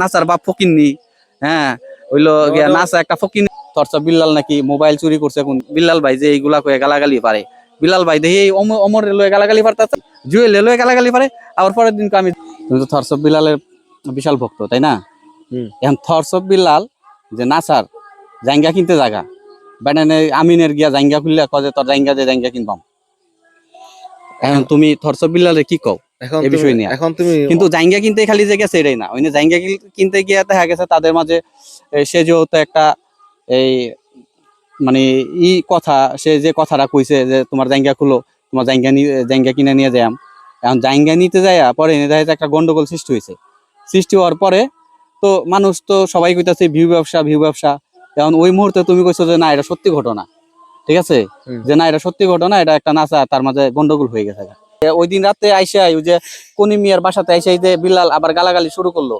নাসার বাপ ফকিন্নি। হ্যাঁ, হইলো গিয়া নাসা একটা ফকিন্নি। থরসব বিল্লাল নাকি মোবাইল চুরি করছে, কোন বিল্লাল ভাই যে এইগুলা কয়ে গালাগালি পারে। বিলাল ভাই দেখি অমর লয়ে গালাগালি পারতাছে, জুয়েল লয়ে গালাগালি পারে। আবার পরের দিন আমি, তুমি তো থরসব বিল্লালের বিশাল ভক্ত তাই না? এখন থরসব বিল্লাল যে নাসার জাঙ্গা কিনতে জায়গা বেটানে আমিনের গিয়া জাঙ্গা খুললে কজে তোর জাঙ্গা যে জাঙ্গা কিনবাম। এখন তুমি থরসব বিল্লালে কি কও এই বিষয় নিয়ে? এখন তুমি কিন্তু জাঙ্গা কিনতে খালি যে গেছে এটাই না, ওই জাঙ্গা কিনতে গিয়ে দেখা গেছে তাদের মাঝে সে যেহেতু একটা এই মানে কথা, সে যে কথাটা কইছে যে তোমার জাঙ্গা খুলো, তোমার জাঙ্গা কিনে নিয়ে যাই। এখন জাঙ্গা নিতে যায় পরে দেখা যাচ্ছে একটা গন্ডগোল সৃষ্টি হয়েছে। সৃষ্টি হওয়ার পরে তো মানুষ তো সবাই কইতাছে ভিউ ব্যবসা ভিউ ব্যবসা। এখন ওই মুহূর্তে তুমি কইছো যে না এটা সত্যি ঘটনা, ঠিক আছে, যে না এটা সত্যি ঘটনা, এটা একটা নাচা, তার মাঝে গন্ডগোল হয়ে গেছে। ওই দিন রাতে আইসাই ওই যে কোনি মিয়ার বাসাতে আইসাই যে বিল্লাল আবার গালাগালি শুরু করলো।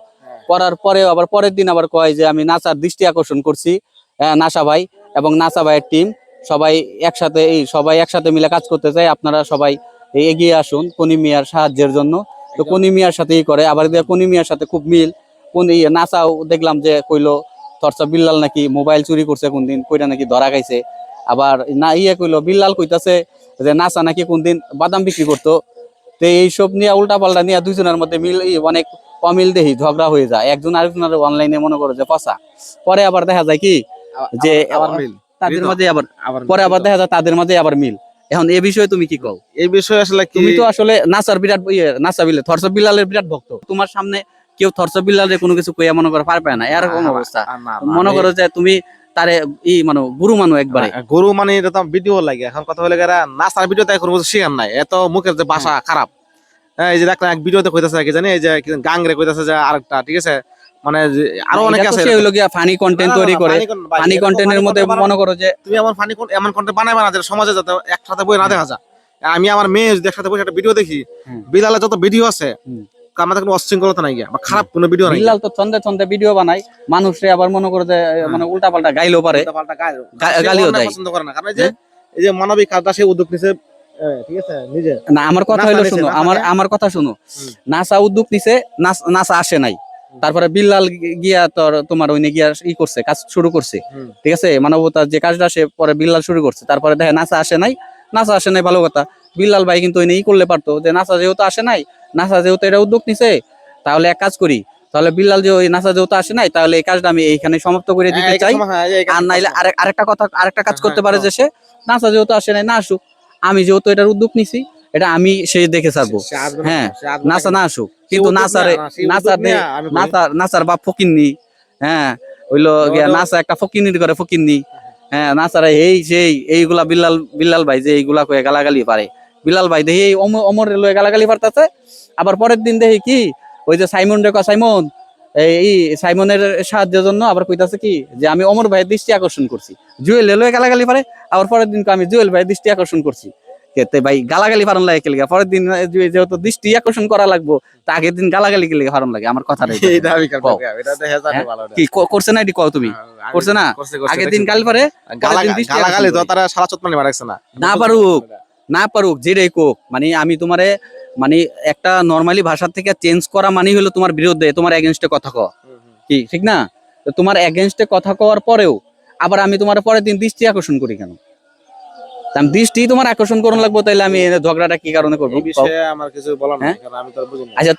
করার পরে আবার পরের দিন আবার কয় যে আমি নাচার দৃষ্টি আকর্ষণ করছি, নাসা ভাই এবং নাসা ভাইয়ের টিম সবাই একসাথে মিলে কাজ করতে চাই, আপনারা সবাই এগিয়ে আসুন কোনি মিয়ার সাহায্যের জন্য। তো কোনি মিয়ার সাথেই করে আবার কোনি মিয়ার সাথে খুব মিল। কোন নাসাও দেখলাম যে কইলো থরসব বিল্লাল নাকি মোবাইল চুরি করছে কোনদিন, কইরা নাকি ধরা খাইছে। আবার না কইলো বিল্লাল কইতাছে যে নাসা নাকি কোনদিন বাদাম বিক্রি করতো। তো এইসব নিয়ে উল্টা পাল্টা নিয়ে দুইজনের মধ্যে মিল অনেক অমিল দেহি ঝগড়া হয়ে যায়, একজন আরেকজনের অনলাইনে মনে করো যে ফসা। পরে আবার দেখা যায় কি যে তাদের মাঝে আবার পরে আবার দেখা যায় তাদের মাঝে আবার মিল। এখন এই বিষয়ে তুমি কি কও? এই বিষয়ে আসলে তুমি তো আসলে নাসার বিরাট নাসা বিল্লাল থরসব বিল্লালের বিরাট ভক্ত, তোমার সামনে কেউ থরসব বিল্লালের কোনো কিছু কইয়া মনে করো পারবে না, এরকম অবস্থা। মনে করো যে তুমি তারে মানে গুরু মানো একবারে। গুরু মানে এটা তো ভিডিও লাগে। এখন কথা হলে নাচার ভিডিও তাই কোনো শিখার নাই, এত মুখের যে ভাষা খারাপ। হ্যাঁ, এই যে দেখলাম এক ভিডিওতে কইতাছে কি জানি, এই যে গাংরে কইতাছে যে আরেকটা, ঠিক আছে, মানে আরো অনেক আছে সেগুলো কি ফানি কন্টেন্ট তৈরি করে। ফানি কন্টেন্টের মধ্যে মনে করো যে তুমি এমন কন্টেন্ট বানাইবা না যে সমাজে যাতে একসাথে বই না দেখা যায়। আমি আমার মেয়ে যদি একসাথে বসে একটা ভিডিও দেখি, বিলালের যত ভিডিও আছে আমাদের কোনো অশৃঙ্খলতা নাই বা খারাপ কোনো ভিডিও নাই। বিল্লাল তো ছন্দে ছন্দে ভিডিও বানায়, মানুষে আবার মনে করে যে মানে উল্টা পাল্টা গাইলেও পারে, গালিও দেয়। পছন্দ করে না, কারণ এই যে মানবিক কাজটা সে উদ্যোগ নিছে, ঠিক আছে, নিজে না। আমার কথা হইলো শুনো, আমার কথা শুনো। নাসা উদ্যোগ নিছে, নাসা আসে নাই, তারপরে বিল্লাল গিয়া তোমার ওই গিয়া করছে, কাজ শুরু করছে, ঠিক আছে, মানবতার যে কাজটা সে পরে বিল্লাল শুরু করছে। তারপরে দেখে নাসা আসে নাই, ভালো কথা। বিল্লাল ভাই কিন্তু ওই করলে পারতো যে নাসা যেহেতু আসে নাই, নাসা যেহেতু এটা উদ্যোগ নিছে, তাহলে এক কাজ করি, তাহলে বিল্লাল যে ওই নাসা যেহেতু আসে নাই, তাহলে এই কাজটা আমি এইখানে সমাপ্ত করে দিতে চাই। আর নাইলে আরেকটা কাজ করতে পারে যে সে নাসা যেহেতু আসে নাই, না আসুক, আমি যেহেতু এটার উদ্যোগ নিছি, এটা আমি সেই দেখে ছাড়বো। হ্যাঁ, নাসা না আসুক, কিন্তু নাসার বাপ ফকিন্নি। হ্যাঁ, হইলো গিয়া নাসা একটা ফকিন্নির করে ফকিন্নি। হ্যাঁ, নাসারা এইগুলা বিল্লাল ভাই যে এইগুলা কয়ে গালাগালি পারে। বিলাল ভাই দেখি অমর লয়ে গালাগালি পারতাছে। আবার পরের দিন দেখি কি ওই যে সাইমন সাইমন এই সাইমনের সাহায্যের জন্য আবার কইতাছে কি যে আমি অমর ভাইয়ের দৃষ্টি আকর্ষণ করছি, জুয়েল লয়ে গালাগালি পারে। আবার পরের দিন আমি জুয়েল ভাইয়ের দৃষ্টি আকর্ষণ করছি। ভাই গালাগালি ফারণ লাগে কে, পরের দিন যেহেতু দৃষ্টি আকর্ষণ করা লাগবো, তা আগের দিন গালাগালি কে লেগে ফারণ লাগে? আমার কথা কি করছে না, এটি কও তুমি? করছে না আগের দিন গাল পারে, গালাগালি তো তারা সারা চোট মানে বাড়াইছে না পারুক যেটাই কোক। মানে আমি তোমারে মানে একটা নরমালি ভাষা থেকে চেঞ্জ করা মানে হলো তোমার বিরুদ্ধে, তোমার এগেনস্টে কথা কওয়া, কি ঠিক না? তোমার এগেনস্টে কথা কওয়ার পরেও আবার আমি তোমার পরের দিন দৃষ্টি আকর্ষণ করি কেন? আমি দৃষ্টি তোমার আকর্ষণ করুন লাগবো, তাইলে আমি ঝগড়াটা কি কারণে করবো? আমার কিছু বলার নাই, কারণ আমি তো বুঝি না। আচ্ছা।